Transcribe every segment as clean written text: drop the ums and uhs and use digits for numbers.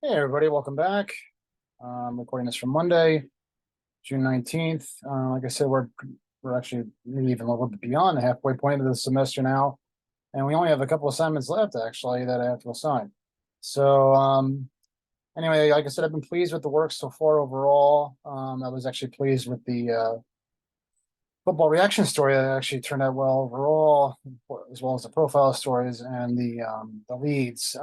Hey everybody, welcome back. Recording this from Monday, June 19th. Like I said, we're actually maybe even a little bit beyond the halfway point of the semester now, and we only have a couple assignments left actually that I have to assign. So anyway, like I said, I've been pleased with the work so far overall. I was actually pleased with the football reaction story that actually turned out well overall, as well as the profile stories and the leads.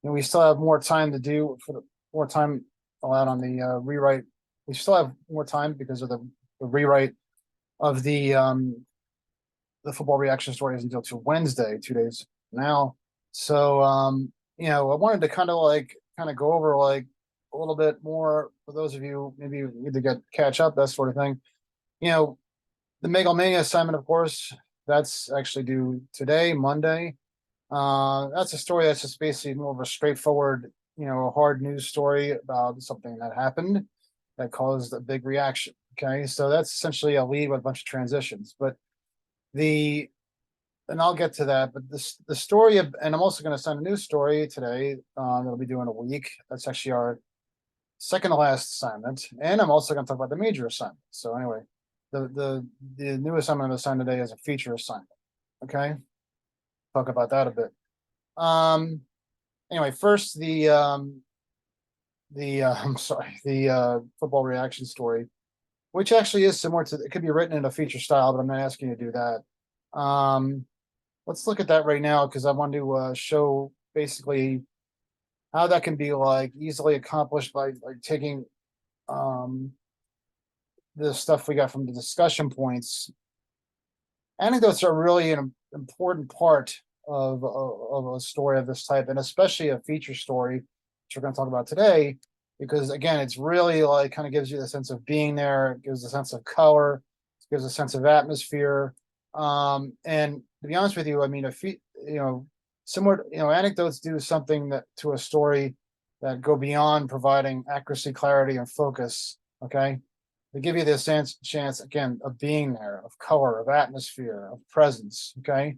We still have more time to do for the more time allowed on the rewrite. We still have more time because of the rewrite of the football reaction stories until to Wednesday, 2 days now. So I wanted to kind of go over like a little bit more for those of you maybe you need to get catch up, that sort of thing. You know, the Megalomania assignment, of course, that's actually due today, Monday. That's a story that's just basically more of a straightforward, hard news story about something that happened that caused a big reaction. Okay, so that's essentially a lead with a bunch of transitions. But the and I'll get to that. But the story of, and I'm also going to send a news story today. That'll be due in a week. That's actually our second to last assignment, and I'm also going to talk about the major assignment. So anyway, the new assignment I'm assigned today is a feature assignment. Okay, talk about that a bit. Um, anyway, first I'm sorry, the football reaction story, which actually is similar to it could be written in a feature style, but I'm not asking you to do that. Let's look at that right now because I want to show basically how that can be like easily accomplished by like taking um the stuff we got from the discussion points. Anecdotes are really an important part of a story of this type, and especially a feature story, which we're going to talk about today, because again, it's really like kind of gives you the sense of being there, it gives a sense of color, it gives a sense of atmosphere. And to be honest with you, I mean, similar, anecdotes do something that to a story that go beyond providing accuracy, clarity, and focus. Okay, they give you this chance again of being there, of color, of atmosphere, of presence. Okay,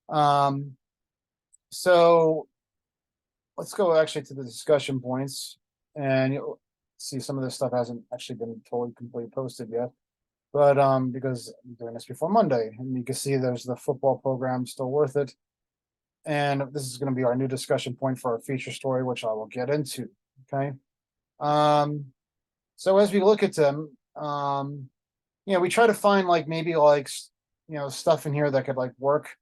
um, so let's go actually to the discussion points, and you'll see some of this stuff hasn't actually been totally completely posted yet, but because I'm doing this before Monday, and you can see there's the football program still worth it, and this is going to be our new discussion point for our feature story, which I will get into. Okay, um, so as we look at them, we try to find like maybe like stuff in here that could like work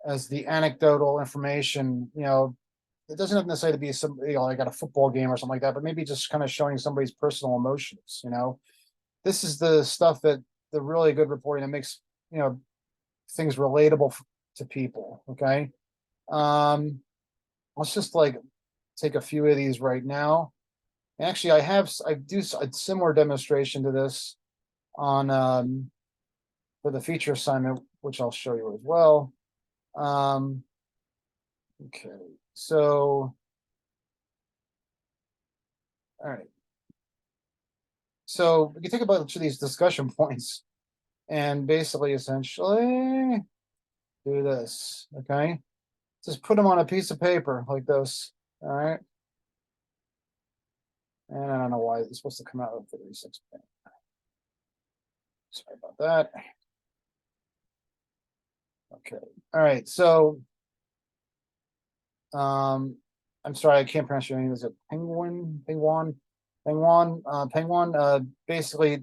as the anecdotal information. It doesn't have necessarily to be some like at a football game or something like that, but maybe just kind of showing somebody's personal emotions. This is the stuff that the really good reporting that makes things relatable to people. Okay, let's just like take a few of these right now. Actually, I do a similar demonstration to this on for the feature assignment, which I'll show you as well. Um, okay, so all right, so we can think about each of these discussion points and basically, essentially, do this. Okay, just put them on a piece of paper like this. All right, and I don't know why it's supposed to come out with 36. Sorry about that. Okay, all right, so I'm sorry, I can't pronounce your name. Is it Penguin? Basically,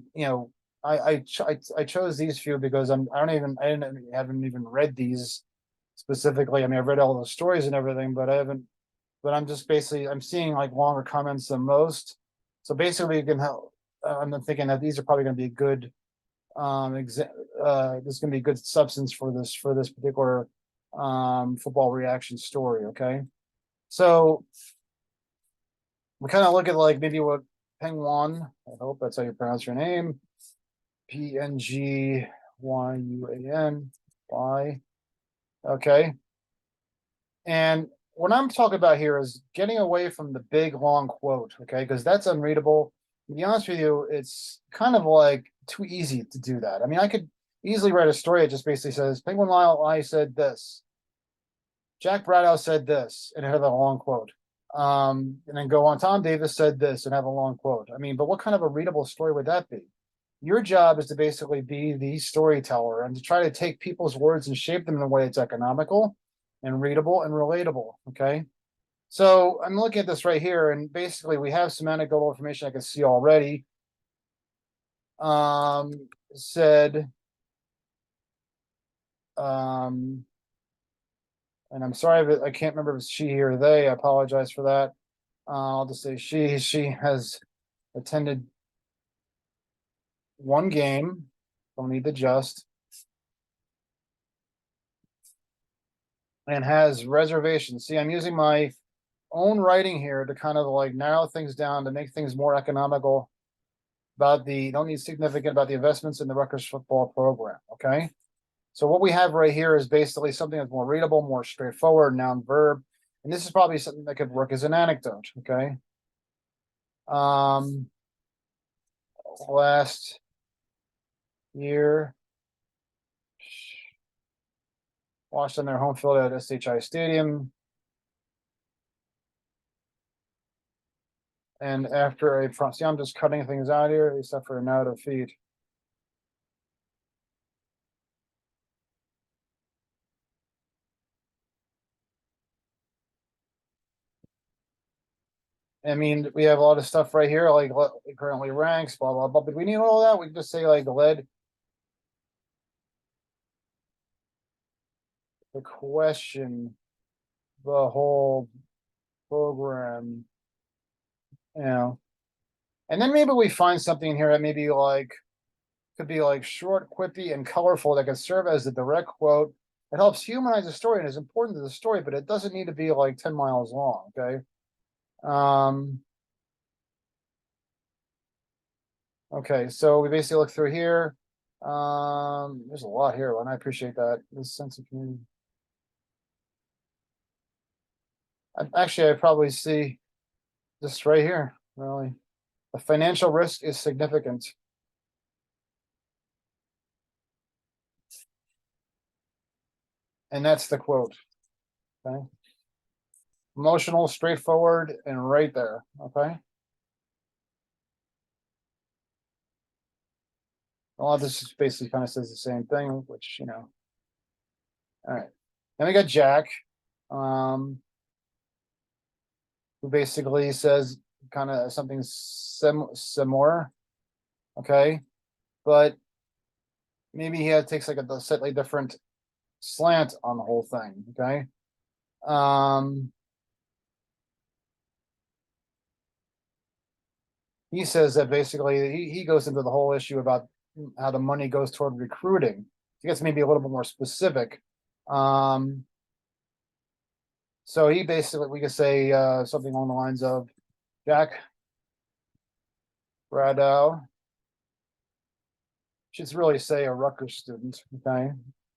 I chose these few because I haven't even read these specifically. I mean, I've read all the stories and everything, but I haven't. But I'm just basically I'm seeing like longer comments than most. So basically, you can help. I'm thinking that these are probably going to be good. This is going to be good substance for this particular football reaction story. Okay. So we kind of look at like maybe what Penguin, I hope that's how you pronounce your name, Penguany. Okay. And what I'm talking about here is getting away from the big long quote, okay? Because that's unreadable. To be honest with you, it's kind of like too easy to do that. I mean, I could easily write a story that just basically says Penguin Lyle I said this. Jack Braddow said this, and it had a long quote. And then go on. Tom Davis said this and have a long quote. I mean, but what kind of a readable story would that be? Your job is to basically be the storyteller and to try to take people's words and shape them in a way that's economical and readable and relatable. Okay. So I'm looking at this right here, and basically we have some anecdotal information I can see already. Said, and I'm sorry if I can't remember if it's she or they. I apologize for that. I'll just say she. She has attended one game. Don't need to just. And has reservations. See, I'm using my own writing here to kind of like narrow things down to make things more economical about the, don't need significant about the investments in the Rutgers football program. Okay. So what we have right here is basically something that's more readable, more straightforward, noun, verb. And this is probably something that could work as an anecdote. Okay. Last year, watched on their home field at SHI Stadium. And after a front, see, I'm just cutting things out here, except for a note of feet. I mean, we have a lot of stuff right here, like currently ranks, blah, blah, blah. But we need all that. We can just say like led the question, the whole program, you know. And then maybe we find something in here that maybe like could be like short, quippy, and colorful that could serve as a direct quote. It helps humanize the story and is important to the story, but it doesn't need to be like 10 miles long. Okay. Okay, so we basically look through here. There's a lot here, and I appreciate that. This sense of community. Actually, I probably see this right here, really. The financial risk is significant. And that's the quote. Okay. Emotional, straightforward, and right there. Okay. A lot of this basically kind of says the same thing, which, you know. All right. Then we got Jack, who basically says kind of something similar. Okay. But maybe he takes like a slightly different slant on the whole thing. Okay. He says that basically he goes into the whole issue about how the money goes toward recruiting. He gets maybe a little bit more specific. So he basically, we could say something along the lines of Jack Radow should really say a Rutgers student, okay?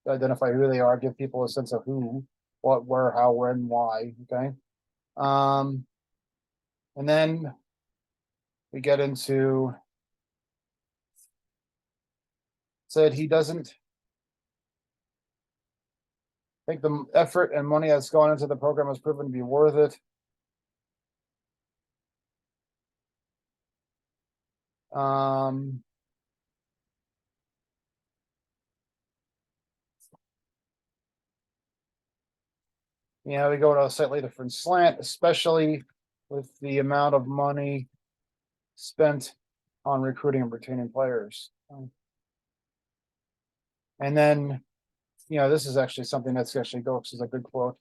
Identify who they are, give people a sense of who, what, where, how, when, why, okay? And then we get into said he doesn't think the effort and money that's gone into the program has proven to be worth it. Yeah, we go to a slightly different slant, especially with the amount of money spent on recruiting and retaining players. And then, you know, this is actually something that's actually goes as a good quote.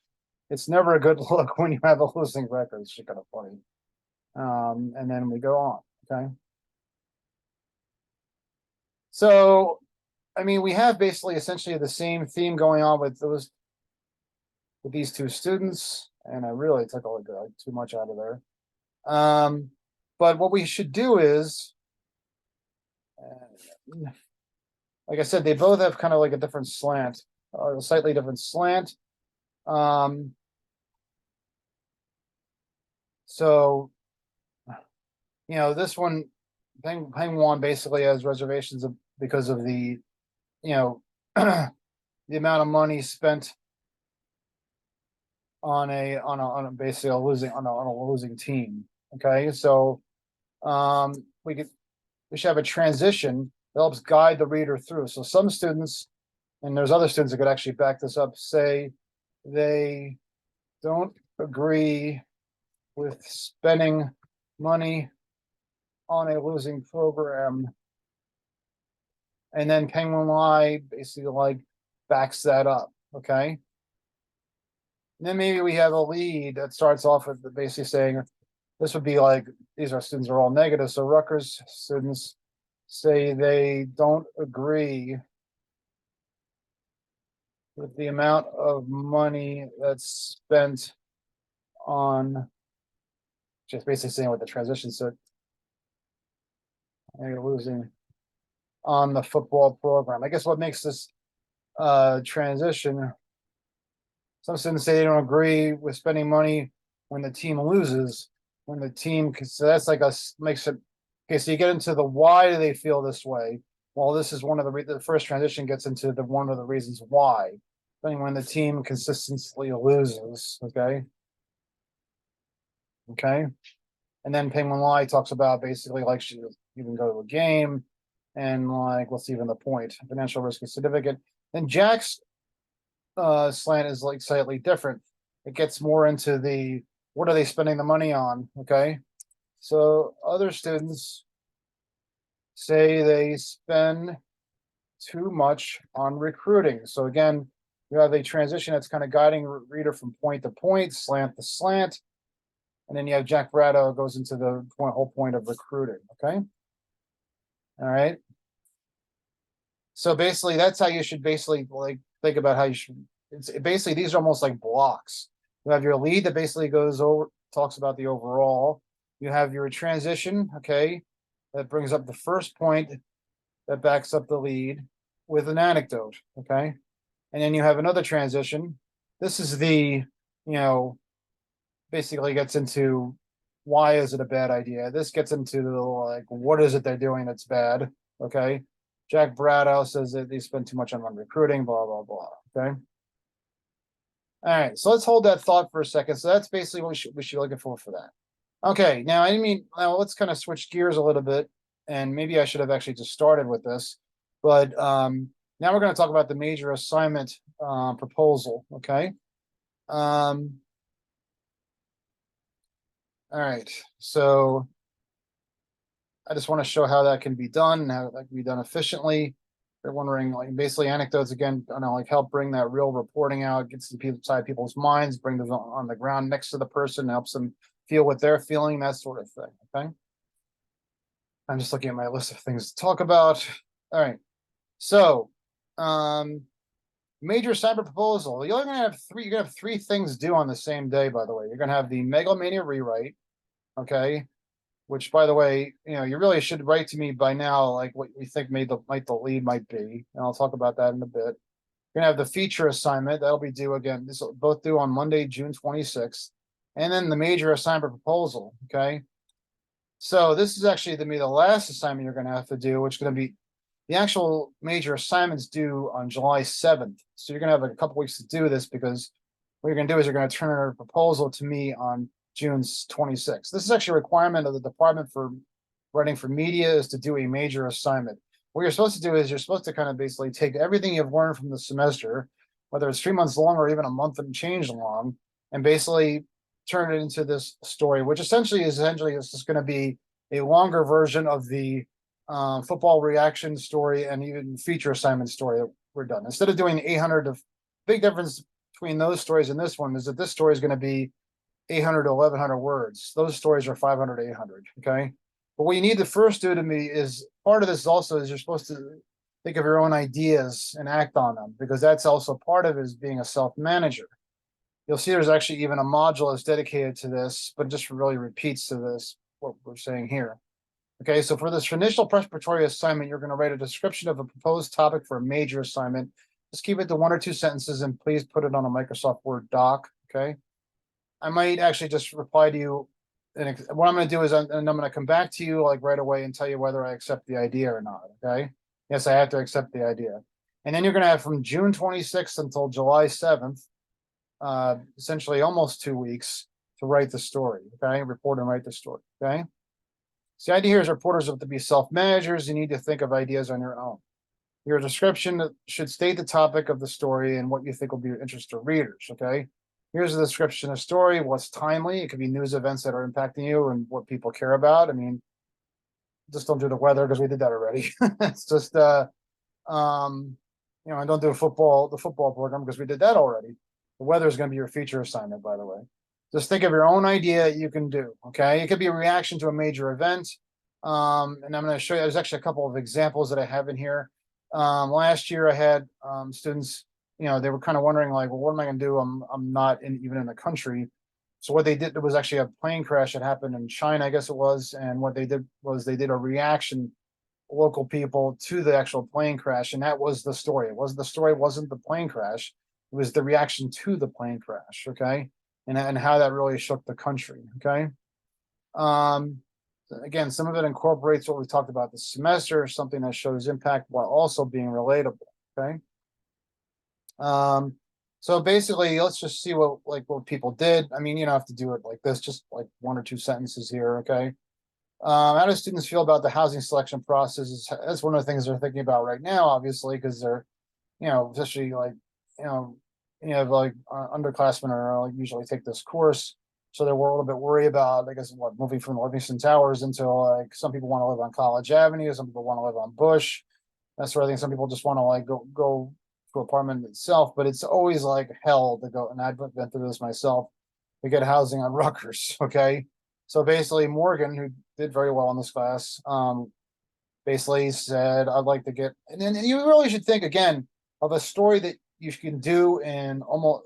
It's never a good look when you have a losing record. It's kind of funny. And then we go on. Okay. So, I mean, we have basically essentially the same theme going on with these two students, and I really took like too much out of there. But what we should do is, like I said, they both have kind of like a different slant, a slightly different slant. So, you know, this one, Peng basically has reservations because of the, you know, the amount of money spent on a basically a losing on a losing team. Okay, so we should have a transition that helps guide the reader through. So some students, and there's other students that could actually back this up, say they don't agree with spending money on a losing program. And then Penguin Lie basically like backs that up. Okay. And then maybe we have a lead that starts off with basically saying this would be like these are students are all negative. So Rutgers students say they don't agree with the amount of money that's spent on just basically saying what the transition said. You're losing on the football program. I guess what makes this transition, some students say they don't agree with spending money when the team loses, when the team, so that's like makes it, okay, so you get into the why do they feel this way? Well, this is one of the first transition gets into the one of the reasons why. When the team consistently loses, okay? Okay. And then Penguin Lie talks about basically like she even go to a game and like what's even the point? Financial risk is significant. Then Jack's slant is like slightly different. It gets more into the what are they spending the money on? Okay. So other students say they spend too much on recruiting. So again, you have a transition that's kind of guiding reader from point to point, slant to slant. And then you have Jack Braddow goes into the whole point of recruiting. Okay. All right. So basically, that's how you should basically like think about how you should. It's basically these are almost like blocks. You have your lead that basically goes over, talks about the overall. You have your transition, okay, that brings up the first point that backs up the lead with an anecdote, okay, and then you have another transition. This is the, basically gets into why is it a bad idea. This gets into the like what is it they're doing that's bad, okay. Jack Braddow says that they spend too much on recruiting, blah, blah, blah. Okay. All right. So let's hold that thought for a second. So that's basically what we should be looking for that. Okay. Now, now let's kind of switch gears a little bit. And maybe I should have actually just started with this. But now we're going to talk about the major assignment proposal. Okay. All right. So I just want to show how that can be done and how that can be done efficiently. They're wondering, like, basically anecdotes again, like help bring that real reporting out, gets inside people's minds, bring them on the ground next to the person, helps them feel what they're feeling, that sort of thing. Okay. I'm just looking at my list of things to talk about. All right. So, major cyber proposal. You're gonna have three things due on the same day, by the way. You're gonna have the Megalomania rewrite. Okay. Which, by the way, you really should write to me by now, like what we think the lead might be, and I'll talk about that in a bit. You're gonna have the feature assignment that'll be due again. This will both due on Monday, June 26th, and then the major assignment proposal. Okay, so this is actually to be the last assignment you're gonna have to do, which is gonna be the actual major assignments due on July 7th. So you're gonna have a couple weeks to do this because what you're gonna do is you're gonna turn a proposal to me on June 26th. This is actually a requirement of the Department for Writing for Media is to do a major assignment. What you're supposed to do is you're supposed to kind of basically take everything you've learned from the semester, whether it's 3 months long or even a month and change long, and basically turn it into this story, which essentially is just going to be a longer version of the football reaction story and even feature assignment story that we're done. Instead of doing 800, the big difference between those stories and this one is that this story is going to be 800 to 1100 words. Those stories are 500 to 800. Okay. But what you need to first do to me is part of this also is you're supposed to think of your own ideas and act on them, because that's also part of it is being a self-manager. You'll see there's actually even a module that's dedicated to this, but just really repeats to this, what we're saying here. Okay, so for this initial preparatory assignment, you're going to write a description of a proposed topic for a major assignment. Just keep it to 1 or 2 sentences and please put it on a Microsoft Word doc. Okay. I might actually just reply to you. And what I'm going to do is I'm going to come back to you like right away and tell you whether I accept the idea or not. Okay. Yes, I have to accept the idea. And then you're going to have from June 26th until July 7th essentially almost 2 weeks to write the story. Okay, report and write the story. Okay. So the idea here is reporters have to be self-managers. You need to think of ideas on your own. Your description should state the topic of the story and what you think will be of interest to readers. Okay. Here's the description of story, what's timely. It could be news events that are impacting you and what people care about. I mean, just don't do the weather because we did that already. It's just and don't do the football program because we did that already. The weather is going to be your feature assignment, by the way. Just think of your own idea you can do. Okay. It could be a reaction to a major event. And I'm going to show you, there's actually a couple of examples that I have in here. Last year I had students, they were kind of wondering like, well, what am I going to do? I'm not even in the country. So what they did, there was actually a plane crash that happened in China, I guess it was. And what they did was they did a reaction, local people, to the actual plane crash. And that was the story. The story wasn't the plane crash. It was the reaction to the plane crash. Okay. And how that really shook the country. Okay. Again, some of it incorporates what we talked about this semester, something that shows impact while also being relatable. Okay. So basically, let's just see what people did. I mean, you don't have to do it like this, just like 1 or 2 sentences here. Okay. How do students feel about the housing selection process? That's one of the things they're thinking about right now, obviously, because they're, especially like, you have like underclassmen are usually take this course. So they're a little bit worried about, I guess, moving from Livingston Towers into like, some people want to live on College Avenue, some people want to live on Bush, that sort of thing. Some people just want to like go to apartment itself, but it's always like hell to go. And I've been through this myself, to get housing on Rutgers. Okay. So basically Morgan, who did very well in this class, basically said, I'd like to get, and then you really should think again of a story that you can do in almost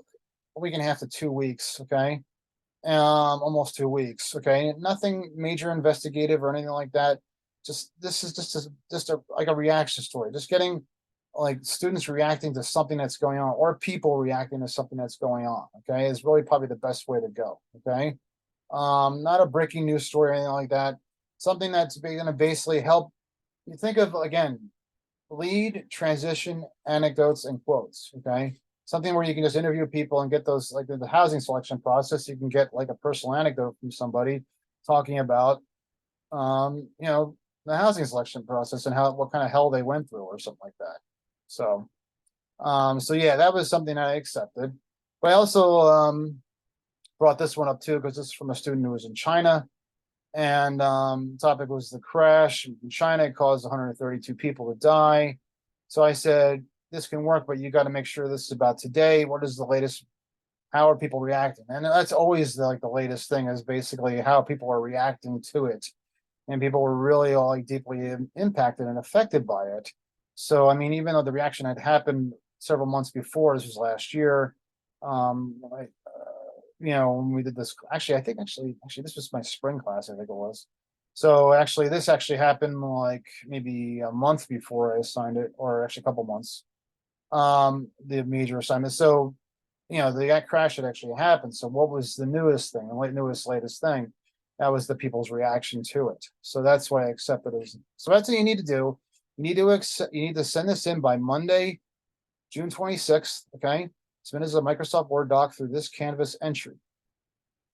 a week and a half to 2 weeks. Okay. Almost 2 weeks. Okay. Nothing major investigative or anything like that. This is just a like a reaction story, just getting like students reacting to something that's going on, or people reacting to something that's going on. Okay. Is really probably the best way to go. Okay. Not a breaking news story or anything like that. Something that's going to basically help you think of, again, lead, transition, anecdotes, and quotes. Okay. Something where you can just interview people and get those, like the housing selection process. You can get like a personal anecdote from somebody talking about, the housing selection process and what kind of hell they went through or something like that. So, so yeah, that was something I accepted. But I also brought this one up too, because this is from a student who was in China. And the topic was the crash in China. It caused 132 people to die. So I said, this can work, but you got to make sure this is about today. What is the latest? How are people reacting? And that's always the latest thing, is basically how people are reacting to it. And people were really all deeply impacted and affected by it. So, I mean, even though the reaction had happened several months before, this was last year, when we did this, actually, this was my spring class, I think it was. So actually, this actually happened like maybe a month before I assigned it, or actually a couple months, the major assignment. So, the crash had actually happened. So what was the newest thing, the latest thing? That was the people's reaction to it. So that's why I accepted it. So that's what you need to do. You need to send this in by Monday, June 26th. Okay. Submit as a Microsoft Word doc through this Canvas entry.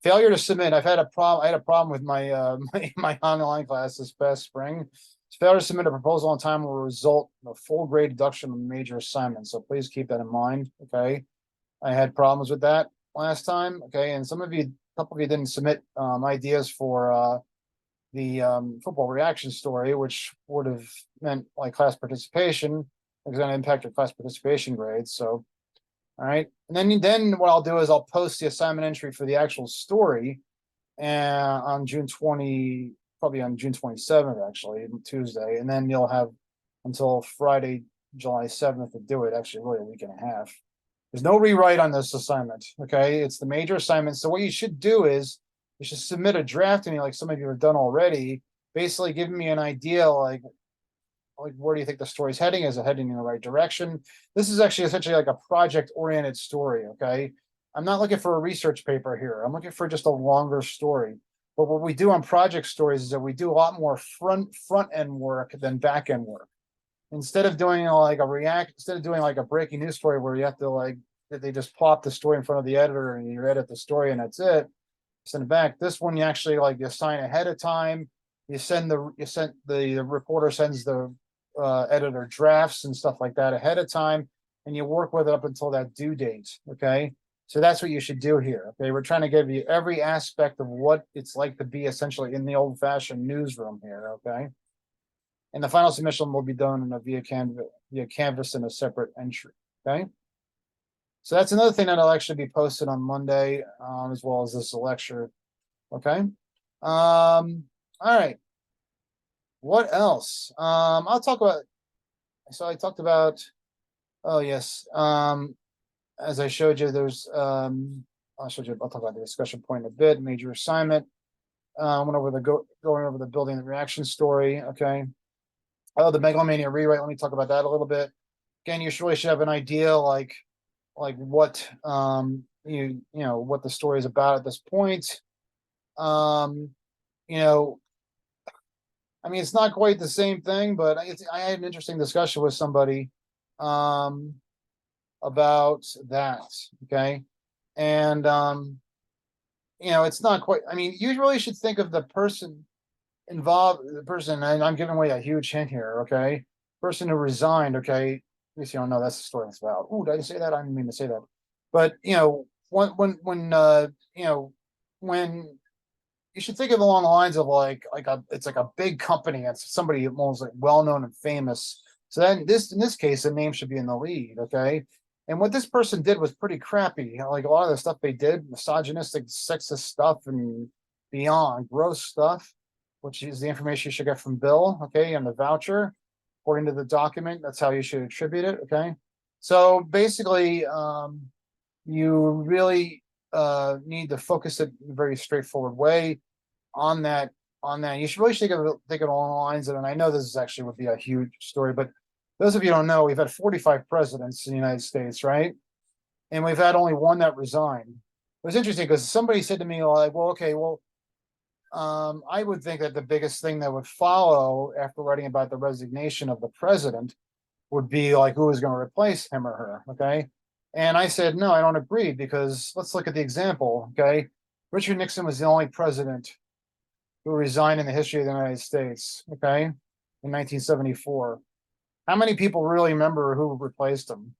Failure to submit. I had a problem with my my online class this past spring. Failure to submit a proposal on time will result in a full grade deduction on major assignment. So please keep that in mind. Okay. I had problems with that last time. Okay. And a couple of you didn't submit ideas for the football reaction story, which would have meant like class participation. It's going to impact your class participation grades. So, all right. And then what I'll do is I'll post the assignment entry for the actual story on June 20, probably on June 27th, actually, Tuesday. And then you'll have until Friday, July 7th to do it. Actually, really a week and a half. There's no rewrite on this assignment. Okay. It's the major assignment. So what you should do is you should submit a draft to me, like some of you have done already, basically giving me an idea, like where do you think the story's heading? Is it heading in the right direction? This is actually essentially like a project-oriented story. Okay. I'm not looking for a research paper here. I'm looking for just a longer story. But what we do on project stories is that we do a lot more front end work than back end work. Instead of doing like a breaking news story where you have to like they just plop the story in front of the editor and you edit the story and that's it. Send it back. This one you actually like you assign ahead of time. You send the reporter sends the editor drafts and stuff like that ahead of time, and you work with it up until that due date. Okay. So that's what you should do here. Okay. We're trying to give you every aspect of what it's like to be essentially in the old fashioned newsroom here. Okay. And the final submission will be done in a via Canvas in a separate entry. Okay. So that's another thing that'll actually be posted on Monday, as well as this lecture. Okay. All right. What else? I'll talk about. So I talked about. Oh yes. As I showed you, there's. I'll talk about the discussion point in a bit. Major assignment. Went over the going over the building the reaction story. Okay. Oh, the megalomania rewrite. Let me talk about that a little bit. Again, you really should have an idea like what you know what the story is about at this point. You know, I mean, it's not quite the same thing, but I had an interesting discussion with somebody about that. Okay, and you know, it's not quite. I mean, you really should think of the person involved, the person, and I'm giving away a huge hint here. Okay, person who resigned. Okay, at least you don't know that's the story it's about. Oh, did I say that? I didn't mean to say that. But you know, when you know when you should think of it along the lines of like it's like a big company. It's somebody most like well known and famous. So then in this case, the name should be in the lead. Okay. And what this person did was pretty crappy. Like a lot of the stuff they did, misogynistic, sexist stuff, and beyond gross stuff, which is the information you should get from Bill. Okay, and the voucher, according to the document, that's how you should attribute it. Okay. So basically, you really need to focus it in a very straightforward way on that. You should really think of along the lines of, and I know this is actually would be a huge story, but those of you who don't know, we've had 45 presidents in the United States, right? And we've had only one that resigned. It was interesting because somebody said to me, like, well, okay, well, I would think that the biggest thing that would follow after writing about the resignation of the president would be like who is going to replace him or her. Okay. And I said, no, I don't agree, because let's look at the example. Okay. Richard Nixon was the only president who resigned in the history of the United States. Okay. In 1974. How many people really remember who replaced him?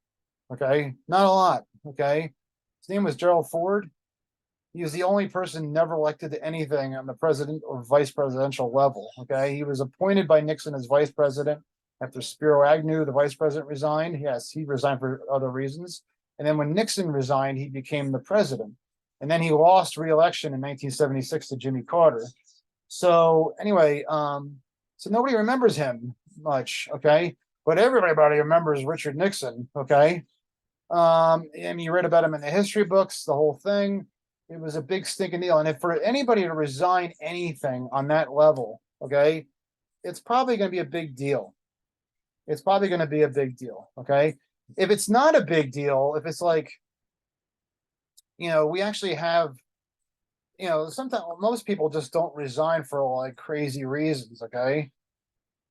Okay. Not a lot. Okay. His name was Gerald Ford. He was the only person never elected to anything on the president or vice presidential level. Okay. He was appointed by Nixon as vice president after Spiro Agnew, the vice president, resigned. Yes, he resigned for other reasons. And then when Nixon resigned, he became the president. And then he lost re-election in 1976 to Jimmy Carter. So anyway, so nobody remembers him much. Okay. But everybody remembers Richard Nixon. Okay. And you read about him in the history books, the whole thing. It was a big stinking deal. And if for anybody to resign anything on that level, okay, it's probably going to be a big deal. It's probably going to be a big deal. Okay. If it's not a big deal, if it's like, you know, we actually have, you know, sometimes most people just don't resign for like crazy reasons. Okay.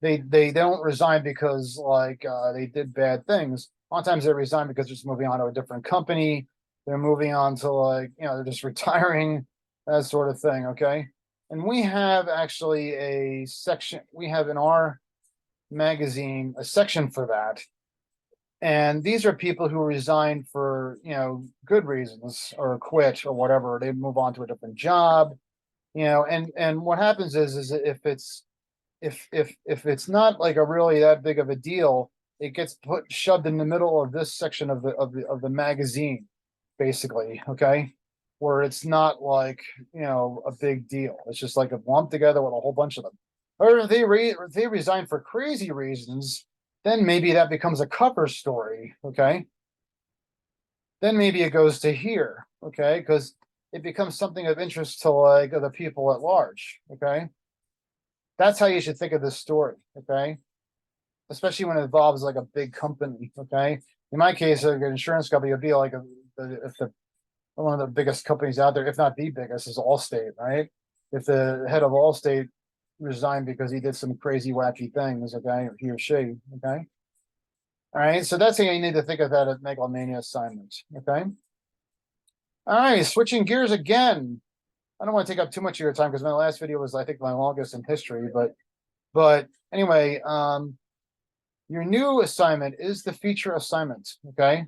They don't resign because like they did bad things. A lot of times they resign because they're just moving on to a different company. They're moving on to like, you know, they're just retiring, that sort of thing. Okay. And we have actually a section, we have in our magazine a section for that. And these are people who resign for, you know, good reasons or quit or whatever. They move on to a different job, you know, and what happens is if it's not like a really that big of a deal, it gets shoved in the middle of this section of the magazine, basically. Okay. Where it's not like, you know, a big deal. It's just like a lump together with a whole bunch of them. Or if they resign for crazy reasons, then maybe that becomes a cover story. Okay. Then maybe it goes to here. Okay. Because it becomes something of interest to like other people at large. Okay. That's how you should think of this story. Okay. Especially when it involves like a big company. Okay. In my case, like an insurance company would be like if the one of the biggest companies out there, if not the biggest, is Allstate, right? If the head of Allstate resigned because he did some crazy wacky things, okay, or he or she, okay. All right, so that's how you need to think of that as Megalomania assignment. Okay. All right, switching gears again. I don't want to take up too much of your time because my last video was, I think, my longest in history. But anyway, your new assignment is the feature assignment. Okay.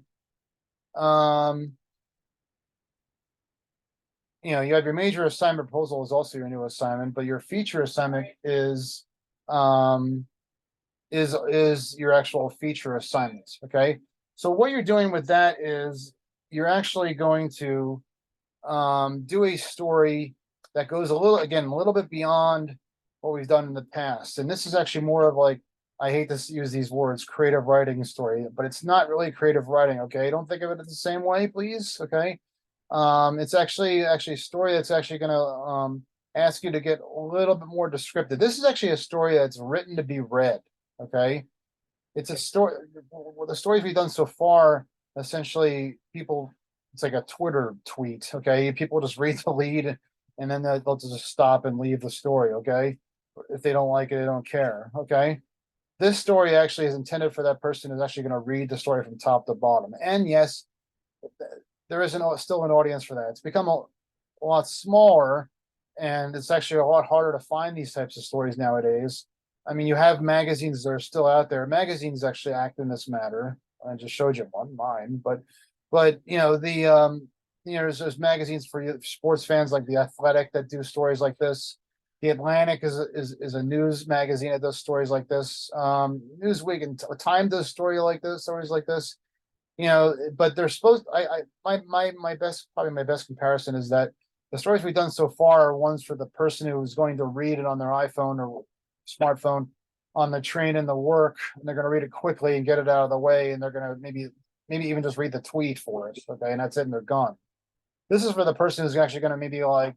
You have your major assignment proposal is also your new assignment, but your feature assignment um, is your actual feature assignment. Okay. So what you're doing with that is you're actually going to do a story that goes a little bit beyond what we've done in the past. And this is actually more of like, I hate to use these words, creative writing story, but it's not really creative writing. Okay. Don't think of it the same way, please. Okay. It's actually a story that's actually going to ask you to get a little bit more descriptive. This is actually a story that's written to be read. Okay. It's a story. The stories we've done so far, essentially, it's like a Twitter tweet. Okay. People just read the lead and then they'll just stop and leave the story. Okay. If they don't like it, they don't care. Okay. This story actually is intended for that person who's actually going to read the story from top to bottom. And yes, there is still an audience for that. It's become a lot smaller, and it's actually a lot harder to find these types of stories nowadays. I mean, you have magazines that are still out there. Magazines actually act in this matter. I just showed you one, mine, but there's magazines for sports fans like The Athletic that do stories like this. The Atlantic is a news magazine that does stories like this. Newsweek and Time does stories like this. But they're supposed. My best, probably my best comparison is that the stories we've done so far are ones for the person who's going to read it on their iPhone or smartphone on the train and the work, and they're going to read it quickly and get it out of the way, and they're going to maybe even just read the tweet for it. Okay, and that's it, and they're gone. This is for the person who's actually going to maybe like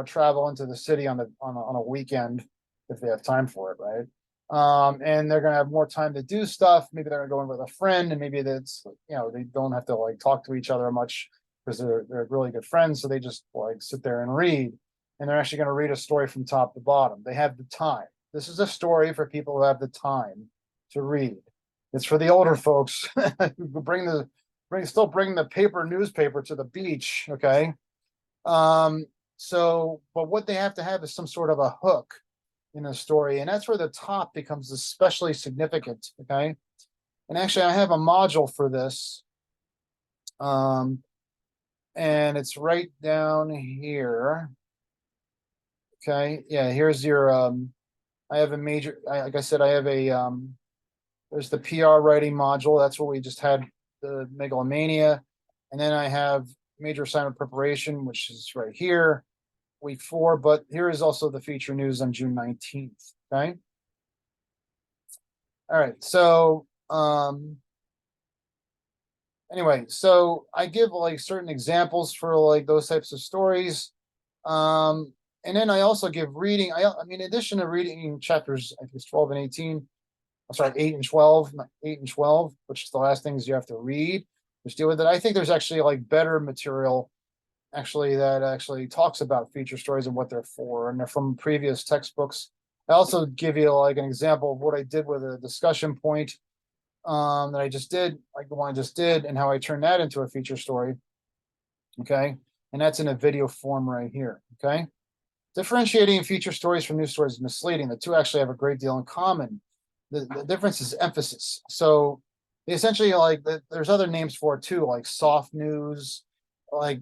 travel into the city on a weekend if they have time for it, right? And they're going to have more time to do stuff. Maybe they're going to go in with a friend, and maybe that's they don't have to like talk to each other much because they're really good friends. So they just like sit there and read, and they're actually going to read a story from top to bottom. They have the time. This is a story for people who have the time to read. It's for the older folks who still bring the newspaper to the beach. Okay. But what they have to have is some sort of a hook in a story, and that's where the top becomes especially significant. Okay. And actually, I have a module for this. And it's right down here. Okay. Yeah, here's your I have a major, like I said, I have there's the PR writing module. That's what we just had, the Megalomania. And then I have major assignment preparation, which is right here, week 4. But here is also the feature news on June 19th. Okay. All right. So, anyway, so I give like certain examples for like those types of stories. And then I also give reading. I mean, in addition to reading chapters, I think it's 12 and 18. I'm sorry, 8 and 12, 8 and 12, which is the last things you have to read, which deal with it. I think there's actually like better material actually that actually talks about feature stories and what they're for, and they're from previous textbooks. I also give you like an example of what I did with a discussion point that I just did, like the one I just did, and how I turned that into a feature story. Okay. And that's in a video form right here. Okay. Differentiating feature stories from news stories is misleading. The two actually have a great deal in common. The difference is emphasis. So they essentially there's other names for it too, like soft news, like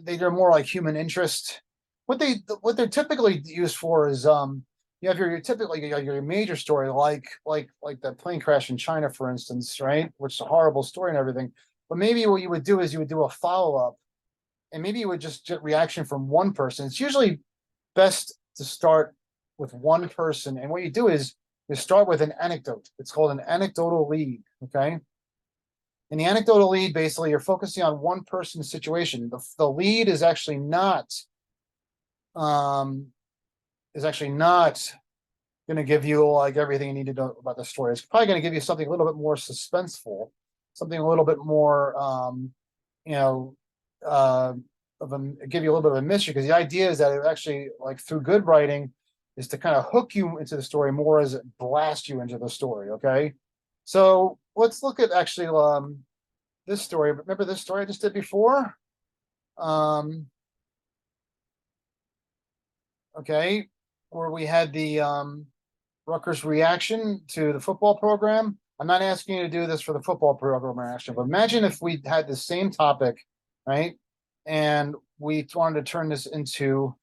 they're more like human interest. What they're typically used for is you have your major story like the plane crash in China, for instance, right? Which is a horrible story and everything. But maybe what you would do is you would do a follow-up, and maybe you would just get reaction from one person. It's usually best to start with one person, and what you do is you start with an anecdote. It's called an anecdotal lead. Okay. And the anecdotal lead, basically, you're focusing on one person's situation. The lead is actually not going to give you like everything you need to know about the story. It's probably going to give you something a little bit more suspenseful, something a little bit more, give you a little bit of a mystery, because the idea is that it actually, like through good writing, is to kind of hook you into the story more as it blast you into the story. Okay. So let's look at actually this story. Remember this story I just did before? Okay, where we had the Rutgers reaction to the football program. I'm not asking you to do this for the football program reaction, but imagine if we had the same topic, right? And we wanted to turn this into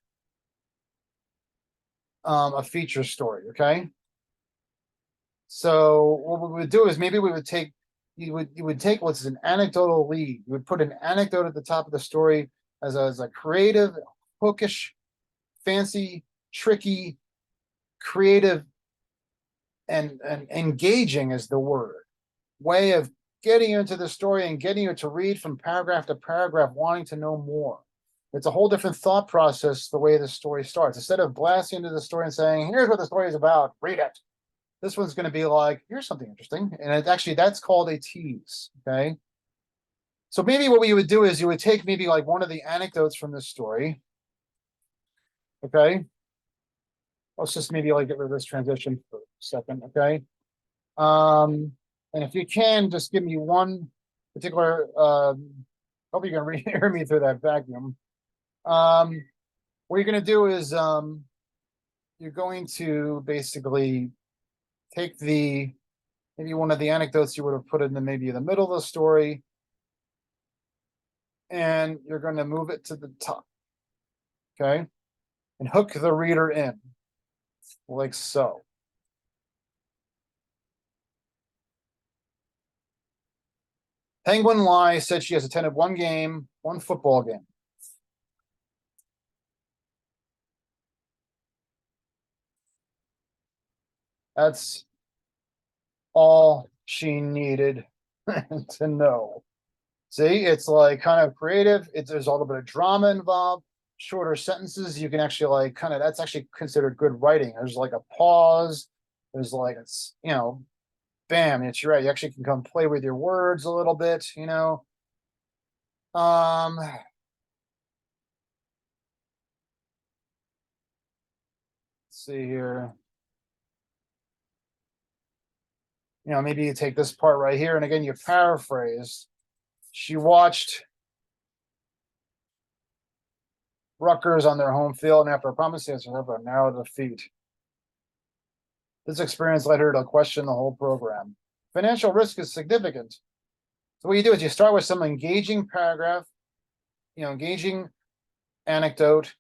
a feature story, okay? So what we would do is maybe we would take you would take what's an anecdotal lead. You would put an anecdote at the top of the story as a creative, hookish, fancy, tricky, creative, and engaging is the word way of getting you into the story and getting you to read from paragraph to paragraph, wanting to know more. It's a whole different thought process the way the story starts. Instead of blasting into the story and saying, here's what the story is about, read it. This one's going to be like, here's something interesting. And it actually, that's called a tease. Okay. So maybe what we would do is you would take maybe like one of the anecdotes from this story. Okay. Let's just maybe like get rid of this transition for a second. Okay. And if you can, just give me one particular, hope you can hear me through that vacuum. What you're going to do is you're going to basically take maybe one of the anecdotes you would have put in maybe in the middle of the story, and you're going to move it to the top, okay? And hook the reader in, like so. Penguin Lie said she has attended one football game. That's all she needed to know. See, it's like kind of creative. There's a little bit of drama involved, shorter sentences. You can actually like kind of, that's actually considered good writing. There's like a pause. There's like, it's, bam, it's right. You actually can come play with your words a little bit, Let's see here. Maybe you take this part right here, and again, you paraphrase. She watched Rutgers on their home field, and after a promising a narrow defeat. This experience led her to question the whole program. Financial risk is significant. So what you do is you start with some engaging paragraph, engaging anecdote,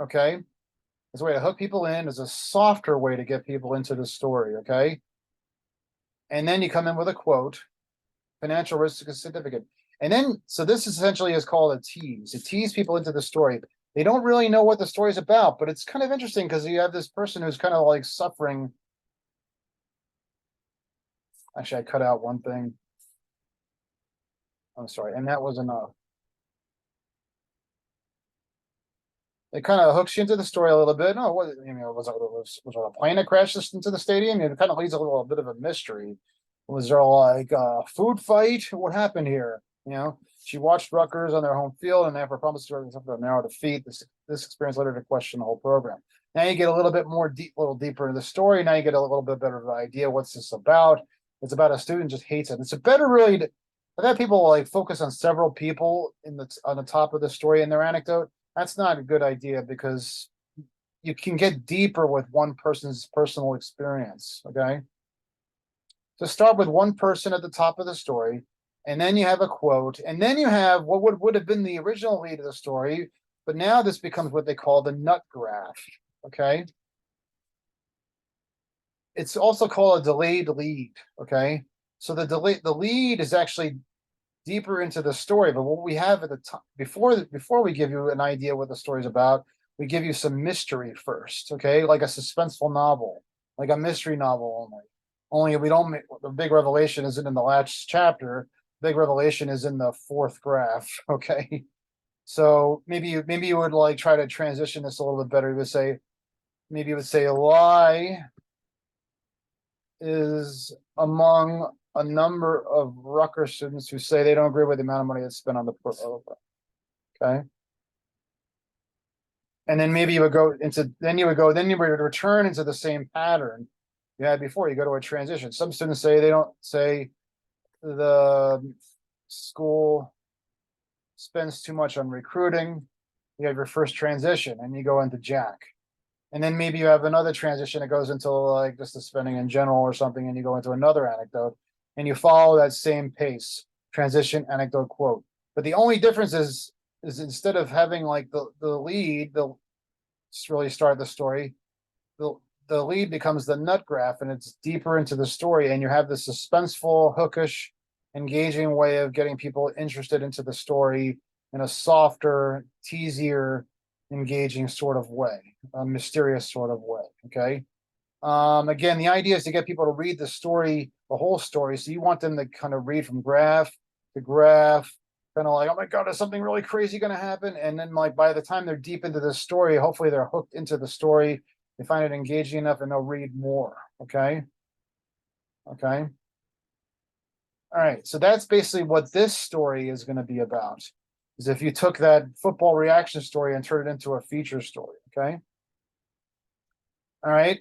okay? It's a way to hook people in. It's a softer way to get people into the story, okay? And then you come in with a quote. Financial risk is significant. And then, so this essentially is called a tease. It tease people into the story. They don't really know what the story is about, but it's kind of interesting because you have this person who's kind of like suffering. Actually, I cut out one thing. I'm sorry, and that was enough. It kind of hooks you into the story a little bit. Oh, was it a plane that crashed into the stadium? It kind of leaves a little bit of a mystery. Was there like a food fight? What happened here? She watched Rutgers on their home field, and after promising to a narrow defeat, this experience led her to question the whole program. Now you get a little bit more little deeper into the story. Now you get a little bit better of an idea what's this about. It's about a student just hates it. It's a better really. I've had people like focus on several people on the top of the story in their anecdote. That's not a good idea because you can get deeper with one person's personal experience. Okay. So start with one person at the top of the story, and then you have a quote, and then you have what would have been the original lead of the story, but now this becomes what they call the nut graph. Okay. It's also called a delayed lead. Okay. So the lead is actually deeper into the story, but what we have at the top before we give you an idea what the story's about, we give you some mystery first. Okay. Like a suspenseful novel, like a mystery novel only we don't make the big revelation isn't in the last chapter. Big revelation is in the fourth graph. Okay. So maybe you would like try to transition this a little bit better. Maybe you would say a lie is among a number of Rutgers students who say they don't agree with the amount of money that's spent on the program. Okay. And then maybe you would return into the same pattern you had before. You go to a transition. Some students say they don't say the school spends too much on recruiting. You have your first transition and you go into Jack. And then maybe you have another transition that goes into like just the spending in general or something, and you go into another anecdote and you follow that same pace, transition, anecdote, quote. But the only difference is instead of having like the lead, the really start the story, the lead becomes the nut graph and it's deeper into the story, and you have this suspenseful, hookish, engaging way of getting people interested into the story in a softer, teasier, engaging sort of way, a mysterious sort of way. Okay. Again, the idea is to get people to read the story, the whole story. So you want them to kind of read from graph to graph, kind of like, oh my God, is something really crazy going to happen? And then like by the time they're deep into the story, hopefully they're hooked into the story. They find it engaging enough and they'll read more. Okay. Okay. All right. So that's basically what this story is going to be about. Is if you took that football reaction story and turned it into a feature story. Okay. All right.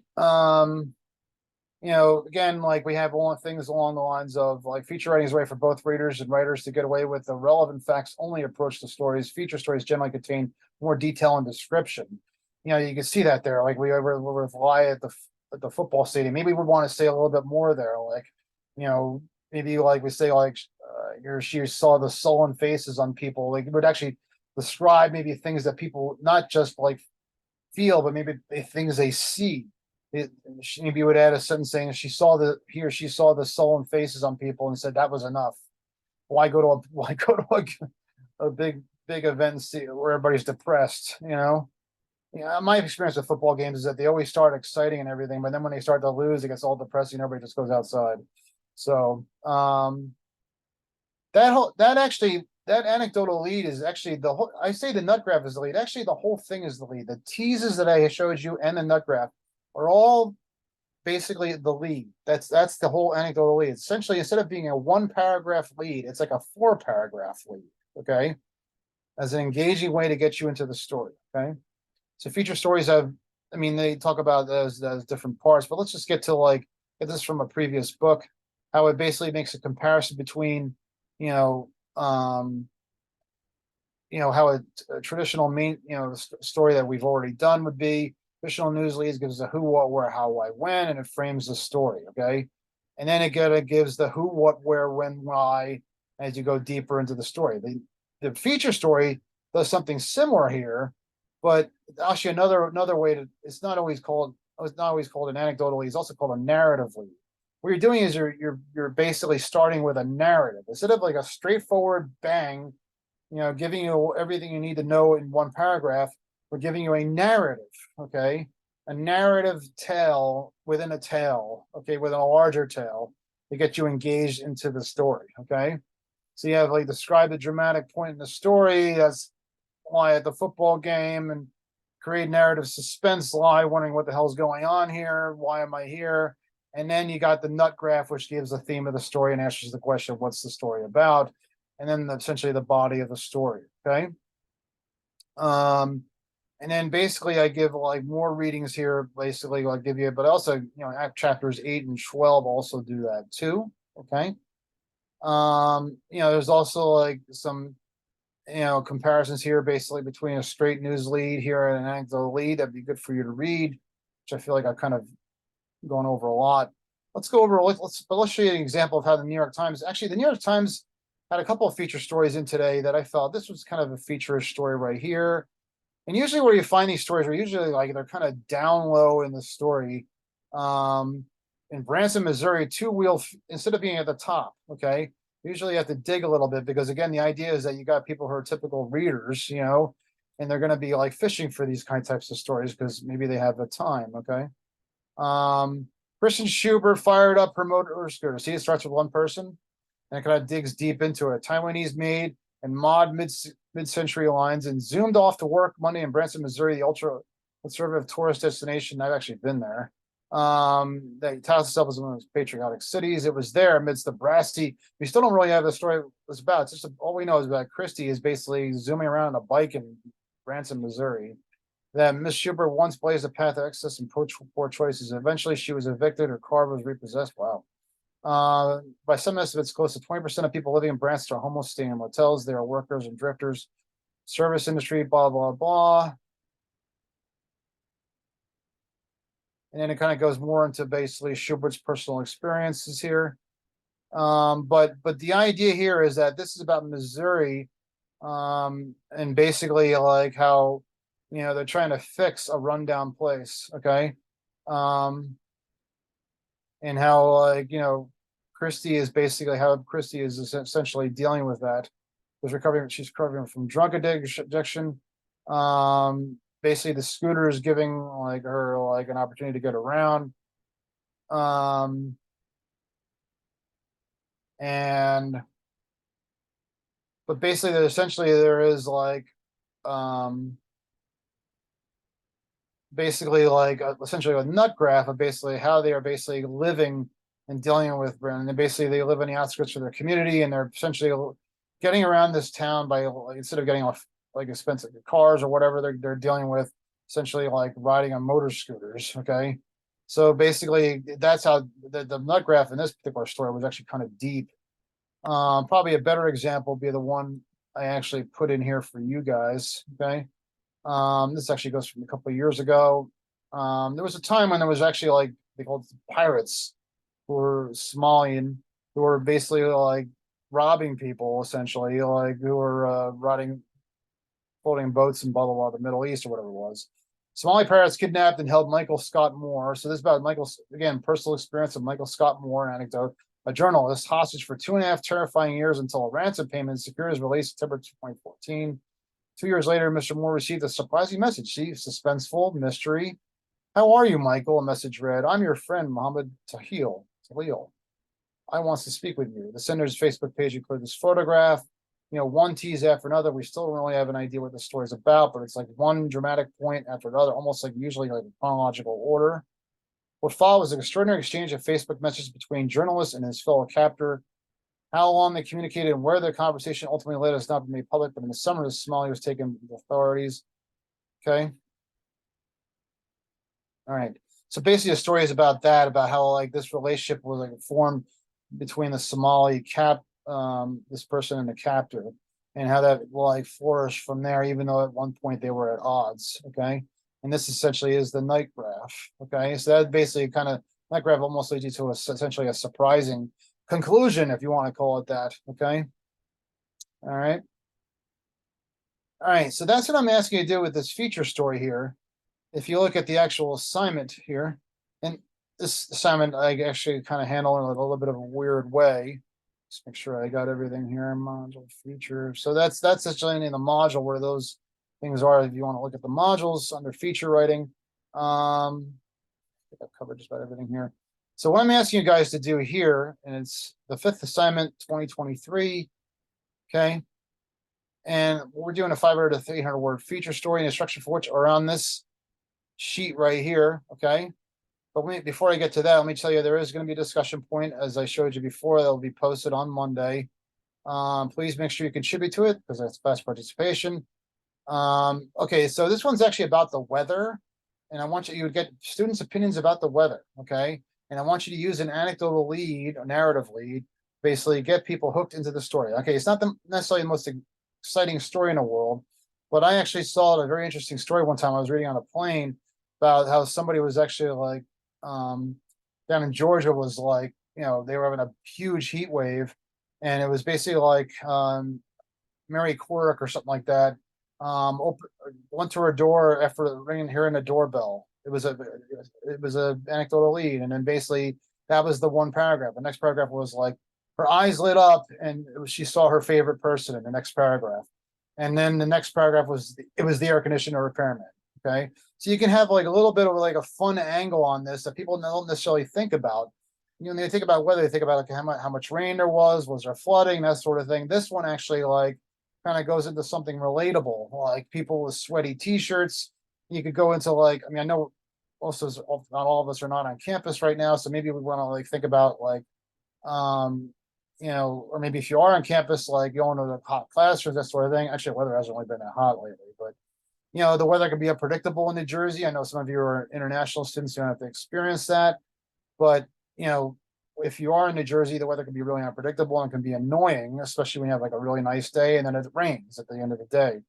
Again, like we have all things along the lines of like feature writing is a way for both readers and writers to get away with the relevant facts only approach to stories. Feature stories generally contain more detail and description. You can see that there. Like we were with Lie at the football stadium. Maybe we want to say a little bit more there. Like, maybe like we say like she saw the sullen faces on people. Like it would actually describe maybe things that people not just like feel, but maybe things they see. Maybe you would add a sentence saying she saw the sullen faces on people and said that was enough. Why go to a big event and see where everybody's depressed? My experience with football games is that they always start exciting and everything, but then when they start to lose, it gets all depressing. Everybody just goes outside. So that anecdotal lead is actually the whole. I say the nut graph is the lead. Actually, the whole thing is the lead. The teases that I showed you and the nut graph are all basically the lead. That's the whole anecdotal lead. Essentially, instead of being a 1-paragraph lead, it's like a 4-paragraph lead. Okay, as an engaging way to get you into the story. Okay, so feature stories they talk about those different parts, but let's just get this from a previous book, how it basically makes a comparison between, how a traditional story that we've already done would be. Traditional news leads gives a who, what, where, how, why, when, and it frames the story. Okay. And then it gives the who, what, where, when, why, as you go deeper into the story. The feature story does something similar here, but actually another way to, it's not always called an anecdotal lead, it's also called a narrative lead. What you're doing is you're basically starting with a narrative instead of like a straightforward bang, giving you everything you need to know in one paragraph. We're giving you a narrative, okay? A narrative tale within a tale, okay, within a larger tale to get you engaged into the story, okay? So you have like describe the dramatic point in the story. That's Lie at the football game, and create narrative suspense. Lie wondering what the hell's going on here. Why am I here? And then you got the nut graph, which gives the theme of the story and answers the question, what's the story about? And then essentially the body of the story, okay? And then basically I give like more readings here, basically I'll give you, but also, chapters 8 and 12 also do that too, okay? There's also like some, comparisons here basically between a straight news lead here and an anecdotal lead. That'd be good for you to read, which I feel like I've kind of gone over a lot. Let's go over, let's show you an example of how the New York Times, actually the New York Times had a couple of feature stories in today that I felt this was kind of a feature story right here. And usually where you find these stories are usually like they're kind of down low in the story. In Branson, Missouri, two-wheel, instead of being at the top, okay, usually you have to dig a little bit because again, the idea is that you got people who are typical readers, and they're going to be like fishing for these types of stories because maybe they have the time, okay. Kristen Schubert fired up her motor scooter. See, it starts with one person and it kind of digs deep into it. Taiwanese made and mod mid-century lines and zoomed off to work Monday in Branson, Missouri, the ultra conservative tourist destination. I've actually been there. That touts itself as one of those patriotic cities. It was there amidst the brassy. We still don't really have the story it's about. It's just all we know is about Christie is basically zooming around on a bike in Branson, Missouri. That Miss Schubert once blazed a path of excess and poor choices. Eventually, she was evicted. Her car was repossessed. Wow. By some estimates, close to 20% of people living in Branson are homeless, staying in motels. They are workers and drifters. Service industry, blah, blah, blah. And then it kind of goes more into basically Schubert's personal experiences here. But the idea here is that this is about Missouri, and basically like how, they're trying to fix a rundown place, okay? And how, like, Christie is basically how Christie is essentially dealing with that. She's recovering from drug addiction. Basically the scooter is giving like her like an opportunity to get around. And but basically there is like basically like essentially a nut graph of basically how they are basically living and dealing with Brandon. And basically they live in the outskirts of their community, and they're essentially getting around this town by like, instead of getting off like expensive cars or whatever, they're dealing with essentially like riding on motor scooters. Okay. So basically that's how the nut graph in this particular story was actually kind of deep. Probably a better example would be the one I actually put in here for you guys. Okay. This actually goes from a couple of years ago. There was a time when there was actually like they called pirates who were Somalian, who were basically like robbing people essentially, like who were floating boats in blah blah blah, the Middle East or whatever it was. Somali pirates kidnapped and held Michael Scott Moore. So this is about Michael's again personal experience of Michael Scott Moore, an anecdote. A journalist hostage for 2.5 terrifying years until a ransom payment secured his release September 2014. 2 years later, Mr. Moore received a surprising message. See, suspenseful mystery. How are you, Michael? A message read, I'm your friend, Mohammed Tahil. I wants to speak with you. The sender's Facebook page included this photograph. One tease after another. We still don't really have an idea what the story's about, but it's like one dramatic point after another, almost like usually like a chronological order. What followed was an extraordinary exchange of Facebook messages between journalists and his fellow captor. How long they communicated and where their conversation ultimately led has not been made public, but in the summer, the Somali was taken with authorities. Okay. All right. So basically, the story is about that, about how like this relationship was like formed between the Somali this person and the captor, and how that like flourished from there, even though at one point they were at odds. Okay. And this essentially is the night graph. Okay. So that basically kind of night graph almost leads you to essentially a surprising conclusion, if you want to call it that. Okay. All right. All right. So that's what I'm asking you to do with this feature story here. If you look at the actual assignment here, and this assignment I actually kind of handle in a little bit of a weird way. Just make sure I got everything here. Module feature. So that's essentially in the module where those things are. If you want to look at the modules under feature writing, I think I've covered just about everything here. So what I'm asking you guys to do here, and it's the 5th assignment, 2023. Okay. And we're doing a 500 to 300 word feature story, and instruction for which are on this sheet right here. Okay. But before I get to that, let me tell you, there is going to be a discussion point, as I showed you before, that'll be posted on Monday. Please make sure you contribute to it because that's fast participation. Okay, so this one's actually about the weather, and I want you to get students' opinions about the weather. Okay, and I want you to use an anecdotal lead or narrative lead, basically get people hooked into the story. Okay, it's not necessarily the most exciting story in the world, but I actually saw a very interesting story one time. I was reading on a plane about how somebody was actually like down in Georgia was like, they were having a huge heat wave, and it was basically like Mary Quirk or something like that. Went to her door after hearing a doorbell. It was a anecdotal lead, and then basically that was the one paragraph. The next paragraph was like her eyes lit up and she saw her favorite person in the next paragraph, and then the next paragraph was it was the air conditioner repairman. Okay, so you can have like a little bit of like a fun angle on this that people don't necessarily think about. When they think about weather, they think about like how much rain there was there flooding, that sort of thing. This one actually like kind of goes into something relatable, like people with sweaty t-shirts. You could go into like, I know also not all of us are not on campus right now, so maybe we want to like think about like or maybe if you are on campus, like going to the hot classrooms, that sort of thing. Actually, weather hasn't really been that hot lately, but the weather can be unpredictable in New Jersey. I know some of you are international students, you don't have to experience that, but if you are in New Jersey, the weather can be really unpredictable and can be annoying, especially when you have like a really nice day and then it rains at the end of the day.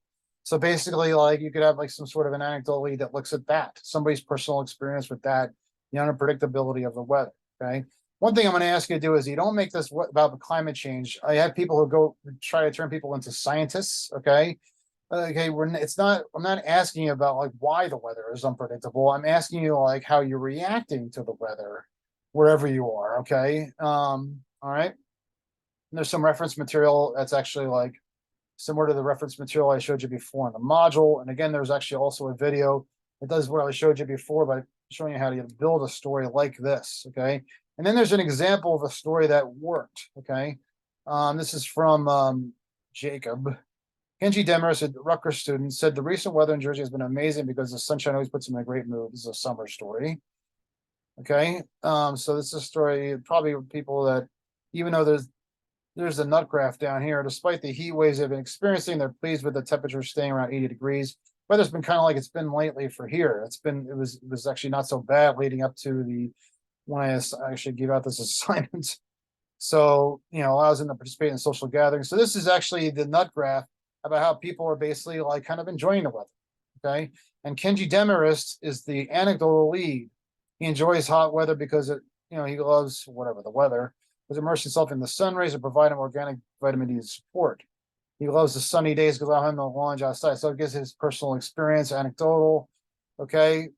So basically, like you could have like some sort of an anecdotal lead that looks at that, somebody's personal experience with that, the unpredictability of the weather. Okay. One thing I'm going to ask you to do is you don't make this about climate change. I have people who go try to turn people into scientists. Okay. Okay. It's not, I'm not asking you about like why the weather is unpredictable. I'm asking you like how you're reacting to the weather wherever you are. Okay. All right. And there's some reference material that's actually like similar to the reference material I showed you before in the module. And again, there's actually also a video that does what I showed you before, but showing you how to build a story like this. Okay. And then there's an example of a story that worked. Okay. This is from Jacob. Kenji Demarest, a Rutgers student, said the recent weather in Jersey has been amazing because the sunshine always puts him in a great mood. This is a summer story. Okay. So this is a story probably people that, even though there's a nut graph down here, despite the heat waves they've been experiencing, they're pleased with the temperature staying around 80 degrees. Weather's been kind of like it's been lately for here. It was actually not so bad leading up to the when I actually gave out this assignment. So, allows them to participate in social gatherings. So this is actually the nut graph about how people are basically like kind of enjoying the weather. Okay. And Kenji Demarest is the anecdotal lead. He enjoys hot weather because he loves whatever the weather, was immerse himself in the sun rays and provide him organic vitamin D support. He loves the sunny days because allow him to launch outside. So it gives his personal experience, anecdotal. Okay.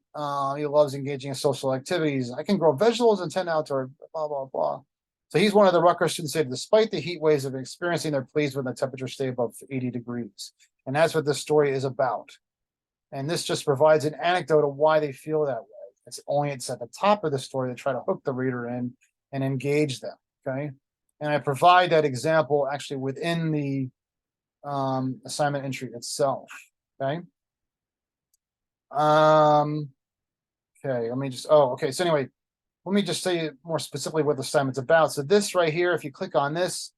He loves engaging in social activities. I can grow vegetables and tend outdoor, blah, blah, blah. So he's one of the Rutgers students say, despite the heat waves of experiencing, they're pleased when the temperature stay above 80 degrees. And that's what this story is about. And this just provides an anecdote of why they feel that way. It's at the top of the story to try to hook the reader in and engage them. Okay. And I provide that example actually within the assignment entry itself. Okay. Okay, let me just, okay. So anyway, let me just say more specifically what the assignment's about. So this right here, if you click on this,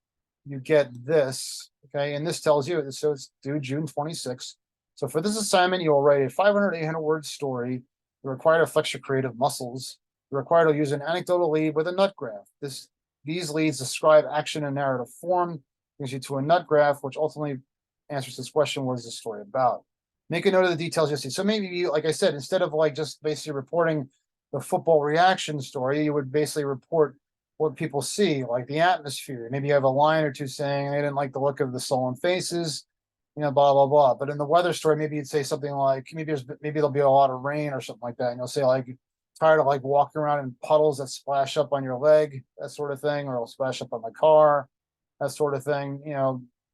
you get this. Okay. And this tells you, so it's due June 26th. So for this assignment, you will write a 500, 800 word story. You're required to flex your creative muscles. You're required to use an anecdotal lead with a nut graph. These leads describe action in narrative form, brings you to a nut graph, which ultimately answers this question: what is the story about? Make a note of the details you see. So maybe you, like I said, instead of like just basically reporting the football reaction story, you would basically report what people see, like the atmosphere. Maybe you have a line or two saying they didn't like the look of the sullen faces, blah, blah, blah. But in the weather story, maybe you'd say something like, maybe there'll be a lot of rain or something like that. And you'll say like, tired of like walking around in puddles that splash up on your leg, that sort of thing, or it'll splash up on my car, that sort of thing.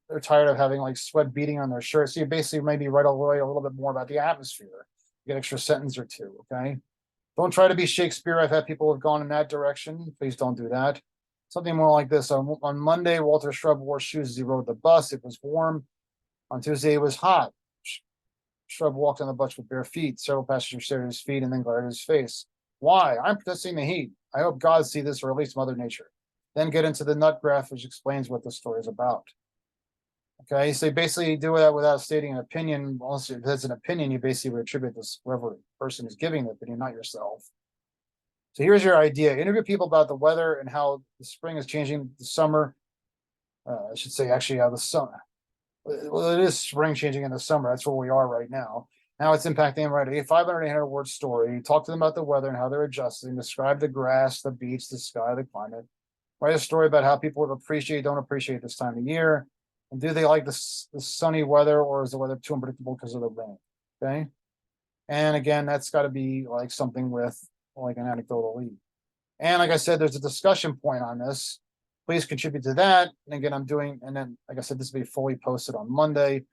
They're tired of having like sweat beating on their shirt. So you basically maybe write a little bit more about the atmosphere, get an extra sentence or two. Okay. Don't try to be Shakespeare. I've had people who have gone in that direction. Please don't do that. Something more like this. On Monday, Walter Schrub wore shoes as he rode the bus. It was warm. On Tuesday, it was hot. Schrub walked on the bus with bare feet. Several passengers stared at his feet and then glared at his face. Why? I'm protesting the heat. I hope God see this, or at least Mother Nature. Then get into the nut graph, which explains what the story is about. Okay, so you basically do that without stating an opinion. Also, if it's an opinion, you basically attribute this whoever person is giving the opinion, not yourself. So here's your idea: interview people about the weather and how the spring is changing the summer. I should say actually how the summer. Well, it is spring changing in the summer. That's where we are right now. Now it's impacting them right. A 500, 800 word story. Talk to them about the weather and how they're adjusting. Describe the grass, the beach, the sky, the climate. Write a story about how people would appreciate, don't appreciate this time of year. And do they like the sunny weather, or is the weather too unpredictable because of the rain? Okay. And again, that's got to be like something with like an anecdotal lead. And like I said, there's a discussion point on this. Please contribute to that. And again, and then, like I said, this will be fully posted on Monday.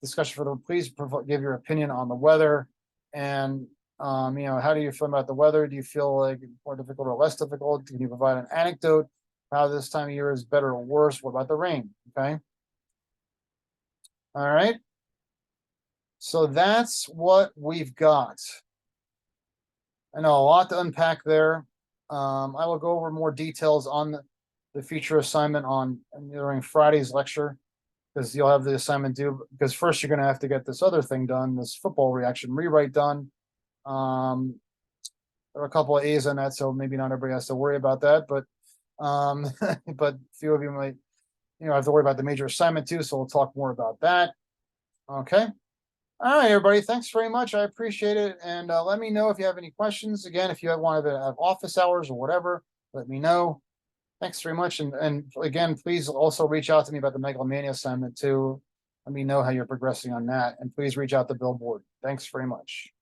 Discussion for the, please give your opinion on the weather. And, how do you feel about the weather? Do you feel like more difficult or less difficult? Can you provide an anecdote? How this time of year is better or worse? What about the rain? Okay. All right. So that's what we've got. I know a lot to unpack there. I will go over more details on the feature assignment during Friday's lecture, because you'll have the assignment due, because first you're going to have to get this other thing done, this football reaction rewrite done. There are a couple of A's on that, so maybe not everybody has to worry about that, but But a few of you might, have to worry about the major assignment too, so we'll talk more about that. Okay. All right, everybody. Thanks very much. I appreciate it. And let me know if you have any questions. Again, if you wanted to have office hours or whatever, let me know. Thanks very much. And again, please also reach out to me about the Megalomania assignment too. Let me know how you're progressing on that. And please reach out to Billboard. Thanks very much.